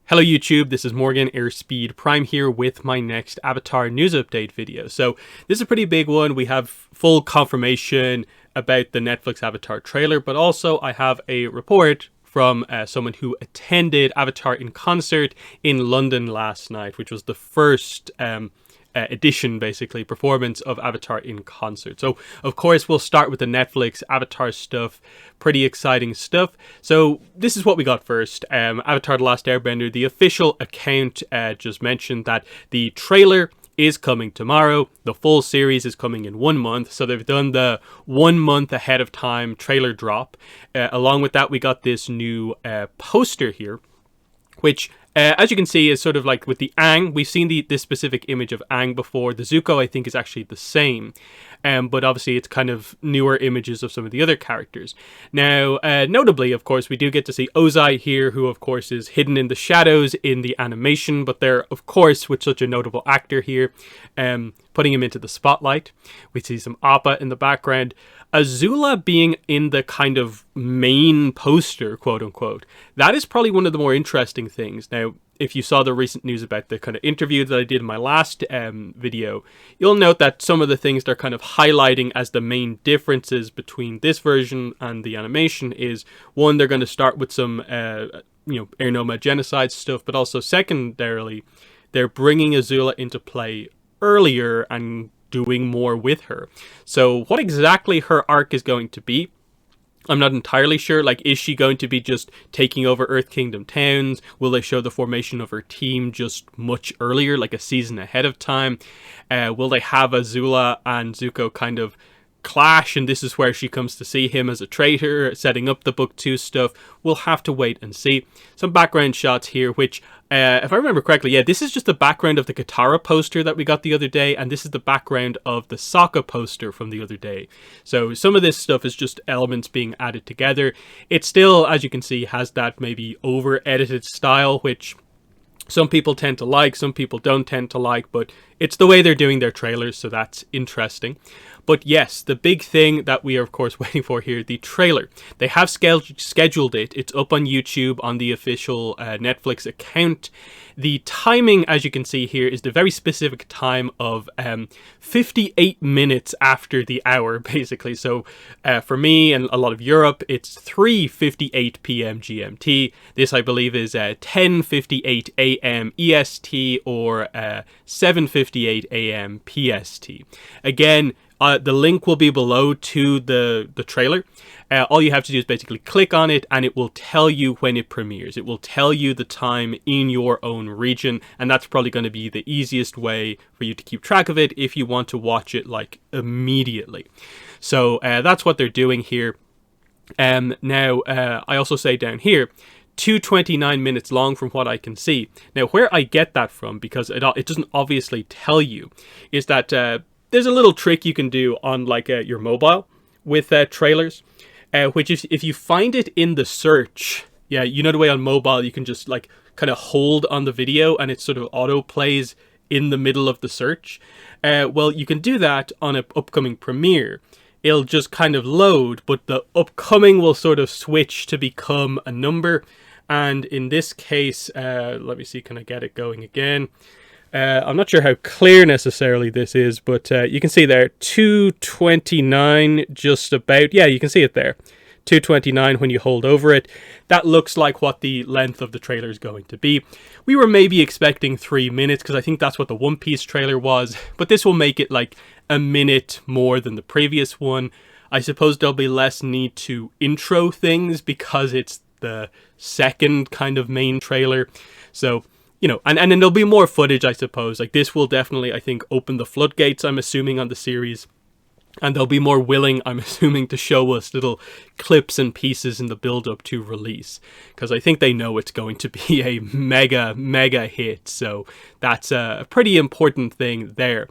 Hello YouTube, this is Morgan Airspeed Prime here with my next Avatar news update video. So this is a pretty big one. We have full confirmation about the Netflix Avatar trailer, but also I have a report from someone who attended Avatar in concert in London last night, which was the first edition, basically, performance of Avatar in concert. So, of course, we'll start with the Netflix Avatar stuff. Pretty exciting stuff. So, this is what we got first. Avatar The Last Airbender, the official account just mentioned that the trailer is coming tomorrow. The full series is coming in 1 month. So they've done the 1 month ahead of time trailer drop. Along with that, we got this new poster here, which as you can see is sort of like with the Aang. We've seen this specific image of Aang before. The Zuko, I think, is actually the same. But obviously it's kind of newer images of some of the other characters. Now, notably, of course, we do get to see Ozai here, who, of course, is hidden in the shadows in the animation. But they're, of course, with such a notable actor here, putting him into the spotlight. We see some Appa in the background. Azula being in the kind of main poster, quote unquote, that is probably one of the more interesting things. Now, if you saw the recent news about the kind of interview that I did in my last video, you'll note that some of the things they're kind of highlighting as the main differences between this version and the animation is, one, they're going to start with some, Air Noma genocide stuff, but also secondarily, they're bringing Azula into play earlier and doing more with her. So what exactly her arc is going to be, I'm not entirely sure. Like, is she going to be just taking over Earth Kingdom towns? Will they show the formation of her team just much earlier, like a season ahead of time? Will they have Azula and Zuko kind of clash, and this is where she comes to see him as a traitor, setting up the Book 2 stuff? We'll have to wait and see. Some background shots here, which, if I remember correctly, yeah, this is just the background of the Katara poster that we got the other day, and this is the background of the Sokka poster from the other day. So some of this stuff is just elements being added together. It still, as you can see, has that maybe over-edited style, which some people tend to like, some people don't tend to like, but it's the way they're doing their trailers, so that's interesting. But yes, the big thing that we are, of course, waiting for here, the trailer. They have scheduled it. It's up on YouTube on the official Netflix account. The timing, as you can see here, is the very specific time of 58 minutes after the hour, basically. So for me and a lot of Europe, it's 3:58 p.m. GMT. This, I believe, is 10:58 a.m. EST or 7:58 a.m. PST. Again, the link will be below to the trailer. All you have to do is basically click on it and it will tell you when it premieres. It will tell you the time in your own region, and that's probably going to be the easiest way for you to keep track of it if you want to watch it like immediately. So that's what they're doing here. Now, I also say down here, 2:29 minutes long from what I can see. Now, where I get that from, because it doesn't obviously tell you, is that there's a little trick you can do on like your mobile with trailers, which if you find it in the search, yeah, you know the way on mobile you can just like kind of hold on the video and it sort of auto plays in the middle of the search. Well, you can do that on an upcoming premiere. It'll just kind of load, but the upcoming will sort of switch to become a number. And in this case, let me see, can I get it going again? I'm not sure how clear necessarily this is, but you can see there 2:29 just about. Yeah, you can see it there. 2:29 when you hold over it. That looks like what the length of the trailer is going to be. We were maybe expecting 3 minutes because I think that's what the One Piece trailer was, but this will make it like a minute more than the previous one. I suppose there'll be less need to intro things because it's the second kind of main trailer. So, you know, and then there'll be more footage, I suppose. Like, this will definitely, I think, open the floodgates, I'm assuming, on the series. And they'll be more willing, I'm assuming, to show us little clips and pieces in the build-up to release. Because I think they know it's going to be a mega hit. So that's a pretty important thing there.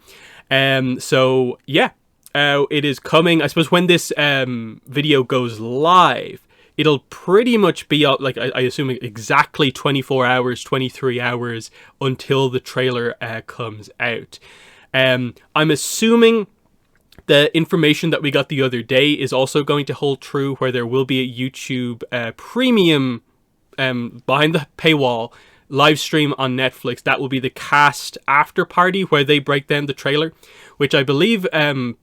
So, yeah, it is coming. I suppose when this video goes live, it'll pretty much be up, like, I assume exactly 24 hours, 23 hours until the trailer comes out. I'm assuming the information that we got the other day is also going to hold true, where there will be a YouTube premium behind the paywall live stream on Netflix, that will be the cast after party where they break down the trailer, which I believe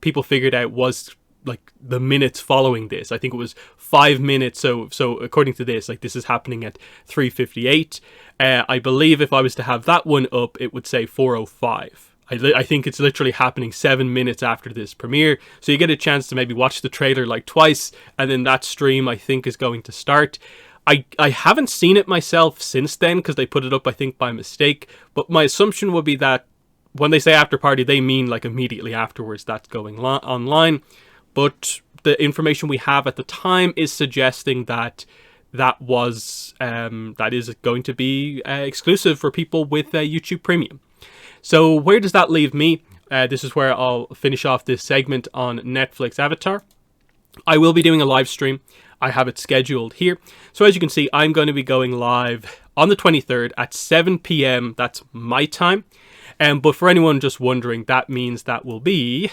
people figured out was like the minutes following this. I think it was 5 minutes. So according to this, like this is happening at 3:58. I believe if I was to have that one up, it would say 4:05. I think it's literally happening 7 minutes after this premiere. So you get a chance to maybe watch the trailer like twice, and then that stream I think is going to start. I haven't seen it myself since then because they put it up I think by mistake, but my assumption would be that when they say after party, they mean like immediately afterwards that's going online. But the information we have at the time is suggesting that that is going to be exclusive for people with YouTube Premium. So where does that leave me? This is where I'll finish off this segment on Netflix Avatar. I will be doing a live stream. I have it scheduled here. So as you can see, I'm going to be going live on the 23rd at 7 p.m. That's my time. But for anyone just wondering, that means that will be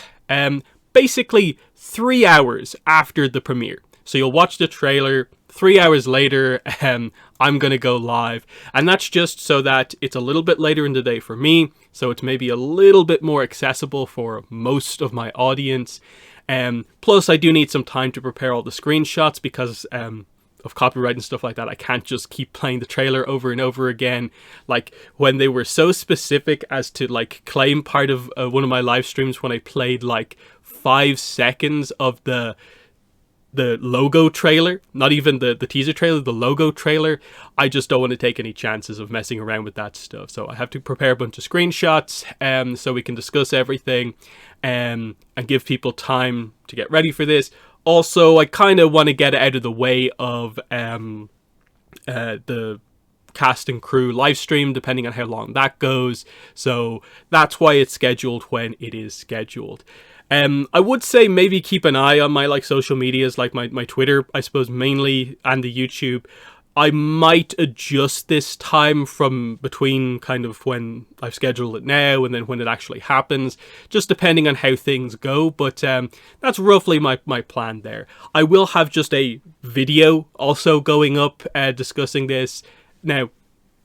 basically 3 hours after the premiere. So you'll watch the trailer, 3 hours later, I'm going to go live. And that's just so that it's a little bit later in the day for me. So it's maybe a little bit more accessible for most of my audience. Plus, I do need some time to prepare all the screenshots because of copyright and stuff like that. I can't just keep playing the trailer over and over again. Like when they were so specific as to like claim part of one of my live streams when I played like 5 seconds of the logo trailer, not even the teaser trailer, the logo trailer. I just don't want to take any chances of messing around with that stuff. So I have to prepare a bunch of screenshots so we can discuss everything and give people time to get ready for this. Also, I kind of want to get it out of the way of the cast and crew live stream, depending on how long that goes. So that's why it's scheduled when it is scheduled. I would say maybe keep an eye on my like social medias, like my Twitter, I suppose mainly, and the YouTube. I might adjust this time from between kind of when I've scheduled it now and then when it actually happens, just depending on how things go. But that's roughly my plan there. I will have just a video also going up discussing this. Now,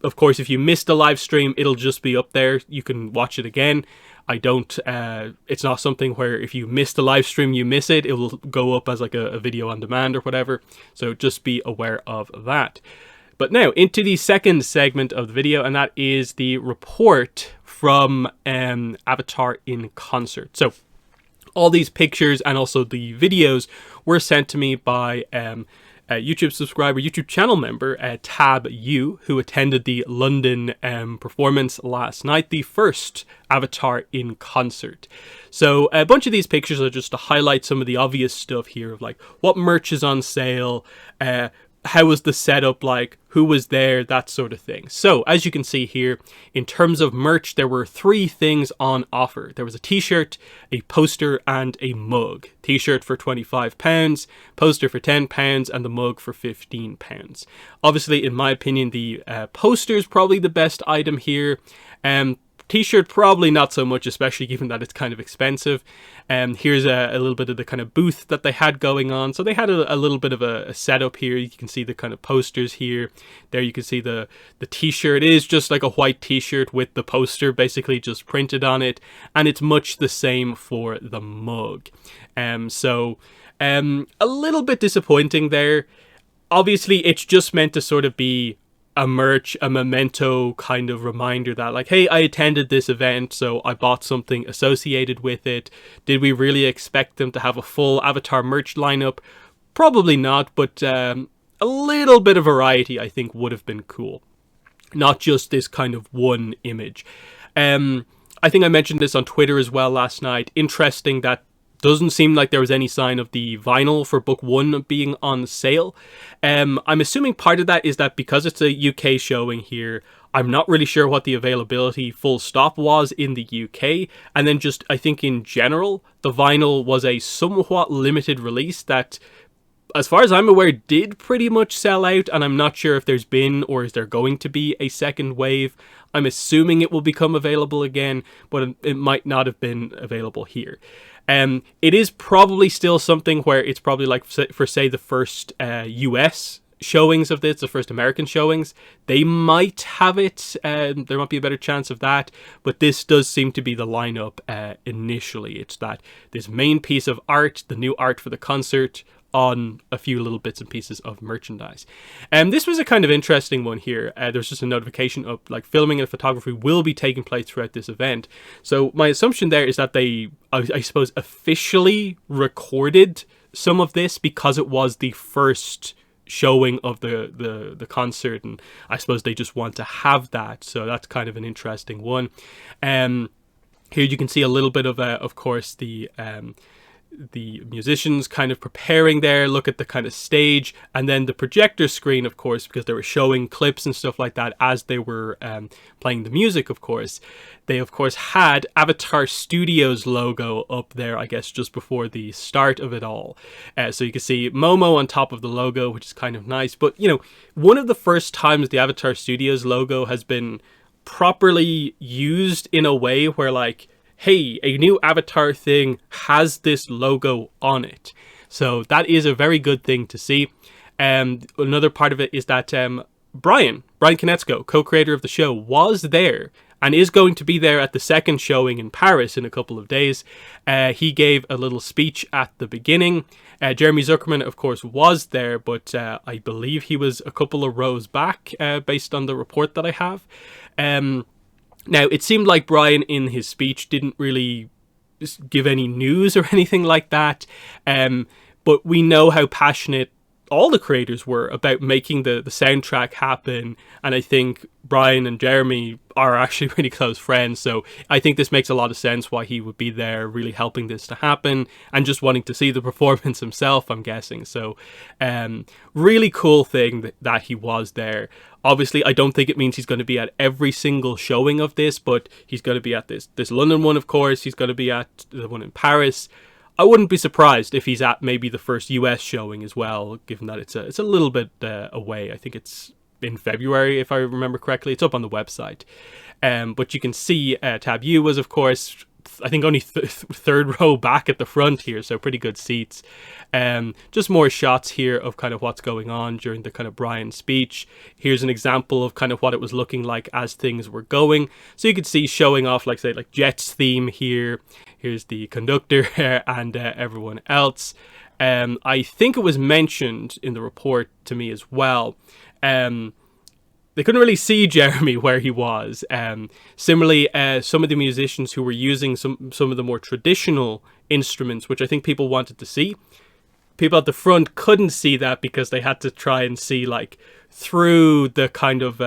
of course, if you missed the live stream, it'll just be up there. You can watch it again. It's not something where if you miss the live stream, you miss it. It will go up as like a video on demand or whatever. So just be aware of that. But now into the second segment of the video, and that is the report from Avatar in Concert. So all these pictures and also the videos were sent to me by a YouTube subscriber, YouTube channel member, Tab U, who attended the London performance last night, the first Avatar in Concert. So a bunch of these pictures are just to highlight some of the obvious stuff here of like what merch is on sale, how was the setup like, who was there, that sort of thing. So as you can see here, in terms of merch, there were 3 things on offer. There was a t-shirt, a poster, and a mug. T-shirt for £25, poster for £10, and the mug for £15. Obviously, in my opinion, the poster is probably the best item here. T-shirt probably not so much, especially given that it's kind of expensive. Here's a little bit of the kind of booth that they had going on. So they had a little bit of a setup here. You can see the kind of posters here. There you can see the t-shirt. It is just like a white t-shirt with the poster basically just printed on it. And it's much the same for the mug. So a little bit disappointing there. Obviously, it's just meant to sort of be a memento kind of reminder that like, hey, I attended this event, so I bought something associated with it. Did we really expect them to have a full Avatar merch lineup? Probably not, but a little bit of variety I think would have been cool. Not just this kind of one image. I think I mentioned this on Twitter as well last night. Interesting that doesn't seem like there was any sign of the vinyl for book 1 being on sale. I'm assuming part of that is that because it's a UK showing here, I'm not really sure what the availability full stop was in the UK. And then just, I think in general, the vinyl was a somewhat limited release that, as far as I'm aware, did pretty much sell out. And I'm not sure if there's been or is there going to be a second wave. I'm assuming it will become available again, but it might not have been available here. It is probably still something where it's probably like for say the first US showings of this, the first American showings. They might have it, there might be a better chance of that, but this does seem to be the lineup initially. It's that this main piece of art, the new art for the concert, on a few little bits and pieces of merchandise. And this was a kind of interesting one here. There's just a notification of like filming and photography will be taking place throughout this event. So my assumption there is that they, I suppose, officially recorded some of this because it was the first showing of the concert, and I suppose they just want to have that. So that's kind of an interesting one. Here you can see a little bit of course, the musicians kind of preparing there. Look at the kind of stage, and then the projector screen, of course, because they were showing clips and stuff like that as they were playing the music. Of course, they of course had Avatar Studios logo up there, I guess just before the start of it all. So you can see Momo on top of the logo, which is kind of nice. But you know, one of the first times the Avatar Studios logo has been properly used in a way where, like, hey, a new Avatar thing has this logo on it. So that is a very good thing to see. Another part of it is that Brian Konietzko, co-creator of the show, was there and is going to be there at the second showing in Paris in a couple of days. He gave a little speech at the beginning. Jeremy Zuckerman, of course, was there, but I believe he was a couple of rows back, based on the report that I have. Now, it seemed like Brian in his speech didn't really give any news or anything like that, but we know how passionate all the creators were about making the soundtrack happen, and I think Brian and Jeremy are actually really close friends, so I think this makes a lot of sense why he would be there really helping this to happen and just wanting to see the performance himself, I'm guessing. So really cool thing that he was there. Obviously, I don't think it means he's going to be at every single showing of this, but he's going to be at this London one, of course. He's going to be at the one in Paris. I wouldn't be surprised if he's at maybe the first US showing as well, given that it's a little bit away. I think it's in February, if I remember correctly. It's up on the website. But you can see Tab U was, of course, I think only third row back at the front here, so pretty good seats. Just more shots here of kind of what's going on during the kind of Brian speech. Here's an example of kind of what it was looking like as things were going. So you could see showing off, like, say, like Jet's theme here. Here's the conductor and everyone else. I think it was mentioned in the report to me as well. They couldn't really see Jeremy where he was. Similarly, some of the musicians who were using some of the more traditional instruments, which I think people wanted to see, people at the front couldn't see that because they had to try and see like through the kind of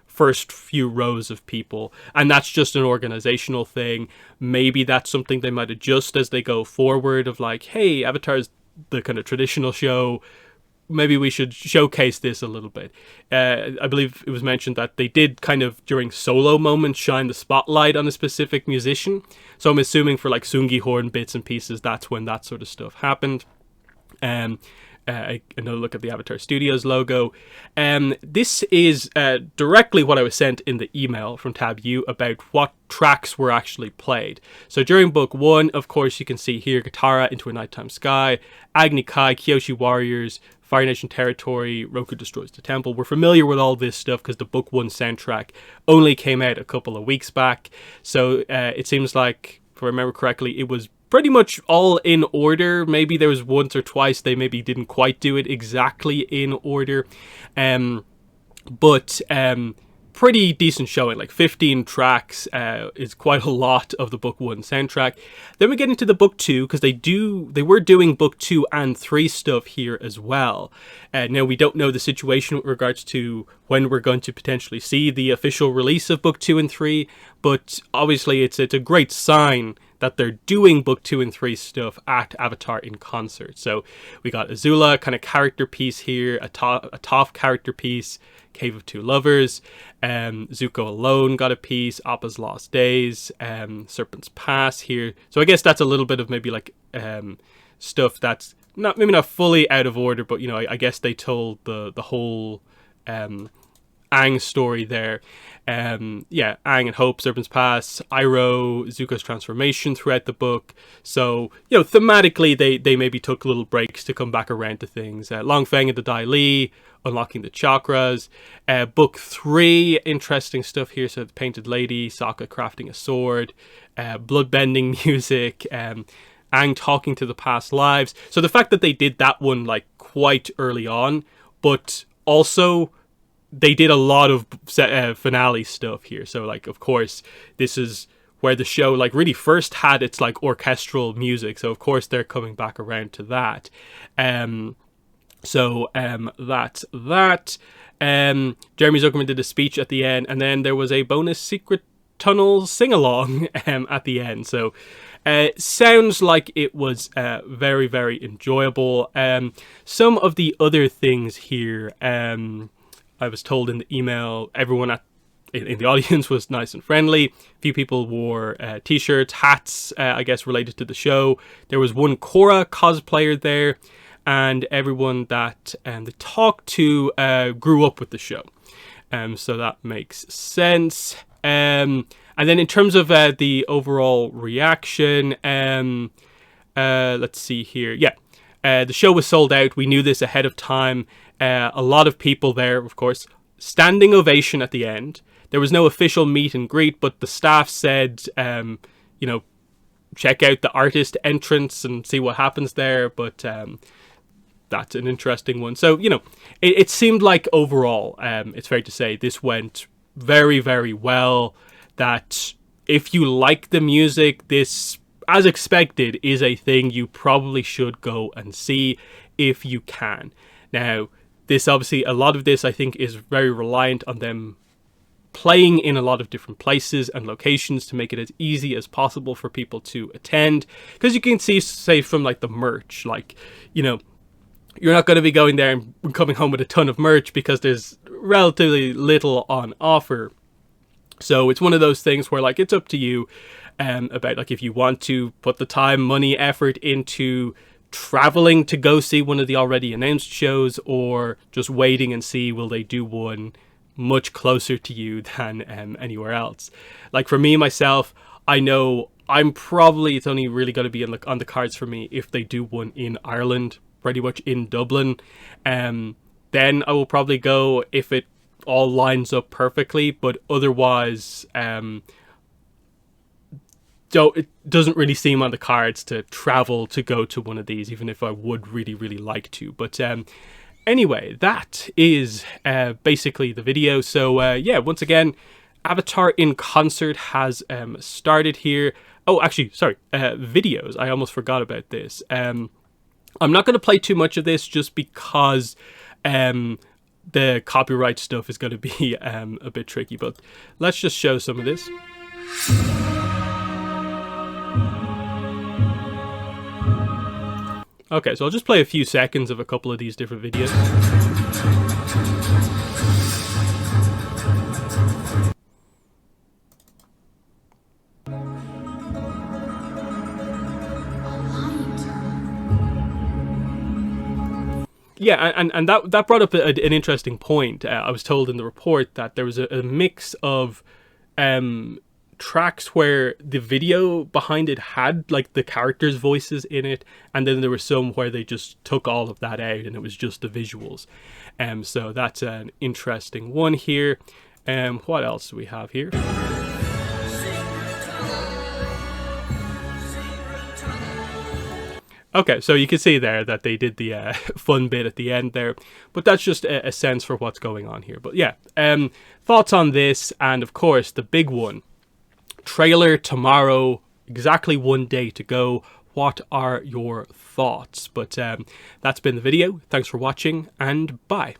first few rows of people, and that's just an organizational thing. Maybe that's something they might adjust as they go forward, of like, hey, Avatar's the kind of traditional show, maybe we should showcase this a little bit. I believe it was mentioned that they did kind of during solo moments shine the spotlight on a specific musician, so I'm assuming for like Sungi horn bits and pieces, that's when that sort of stuff happened. Another look at the Avatar Studios logo. This is directly what I was sent in the email from Tab U about what tracks were actually played. So during book 1, of course, you can see here Katara, Into a Nighttime Sky, Agni Kai, Kyoshi Warriors, Fire Nation Territory, Roku Destroys the Temple. We're familiar with all this stuff because the book 1 soundtrack only came out a couple of weeks back. So it seems like, if I remember correctly, it was pretty much all in order. Maybe there was once or twice they maybe didn't quite do it exactly in order. But pretty decent showing, like 15 tracks is quite a lot of the book 1 soundtrack. Then we get into the book 2, because they were doing book 2 and 3 stuff here as well. Now we don't know the situation with regards to when we're going to potentially see the official release of book 2 and 3, but obviously it's a great sign that they're doing book 2 and 3 stuff at Avatar in concert. So we got Azula kind of character piece here, a Toph character piece, Cave of Two Lovers, Zuko alone got a piece, Appa's Lost Days, Serpent's Pass here. So I guess that's a little bit of maybe like stuff that's maybe not fully out of order, but you know, I guess they told the whole Aang's story there. Yeah, Aang and Hope, Serpent's Pass, Iroh, Zuko's transformation throughout the book. So, you know, thematically, they maybe took little breaks to come back around to things. Long Feng and the Dai Li, unlocking the chakras. Book 3, interesting stuff here. So, the Painted Lady, Sokka crafting a sword, bloodbending music, Aang talking to the past lives. So, the fact that they did that one, like, quite early on, but also they did a lot of finale stuff here. So, like, of course, this is where the show, like, really first had its, like, orchestral music. So, of course, they're coming back around to that. That's that. Jeremy Zuckerman did a speech at the end, and then there was a bonus Secret Tunnel sing-along at the end. So, sounds like it was very, very enjoyable. Some of the other things here, I was told in the email, everyone in the audience was nice and friendly. A few people wore t-shirts, hats, I guess, related to the show. There was one Korra cosplayer there, and everyone that they talked to grew up with the show. So that makes sense. And then in terms of the overall reaction, let's see here. Yeah, the show was sold out. We knew this ahead of time. A lot of people there, of course. Standing ovation at the end. There was no official meet and greet, but the staff said, you know, check out the artist entrance and see what happens there. But that's an interesting one. So, you know, it seemed like overall, it's fair to say, this went very, very well. That if you like the music, this, as expected, is a thing you probably should go and see if you can. Now, this obviously, a lot of this I think is very reliant on them playing in a lot of different places and locations to make it as easy as possible for people to attend. Because you can see, say, from like the merch, like, you know, you're not going to be going there and coming home with a ton of merch because there's relatively little on offer. So it's one of those things where, like, it's up to you about, like, if you want to put the time, money, effort into traveling to go see one of the already announced shows, or just waiting and see will they do one much closer to you than anywhere else. Like, for me, myself, I know I'm probably, it's only really going to be on the cards for me if they do one in Ireland, pretty much in Dublin. Then I will probably go if it all lines up perfectly, but otherwise, it doesn't really seem on the cards to travel to go to one of these, even if I would really, really like to. But anyway, that is basically the video. So yeah, once again, Avatar in Concert has started here. Oh, actually, sorry, videos. I almost forgot about this. I'm not going to play too much of this just because the copyright stuff is going to be a bit tricky. But let's just show some of this. Okay, so I'll just play a few seconds of a couple of these different videos. Yeah, and that brought up an interesting point. I was told in the report that there was a mix of tracks where the video behind it had like the characters' voices in it, and then there were some where they just took all of that out and it was just the visuals. So that's an interesting one here. What else do we have here? Okay, so you can see there that they did the fun bit at the end there, but that's just a sense for what's going on here. But yeah, thoughts on this, and of course the big one, trailer tomorrow, exactly 1 day to go. What are your thoughts? But that's been the video. Thanks for watching, and bye.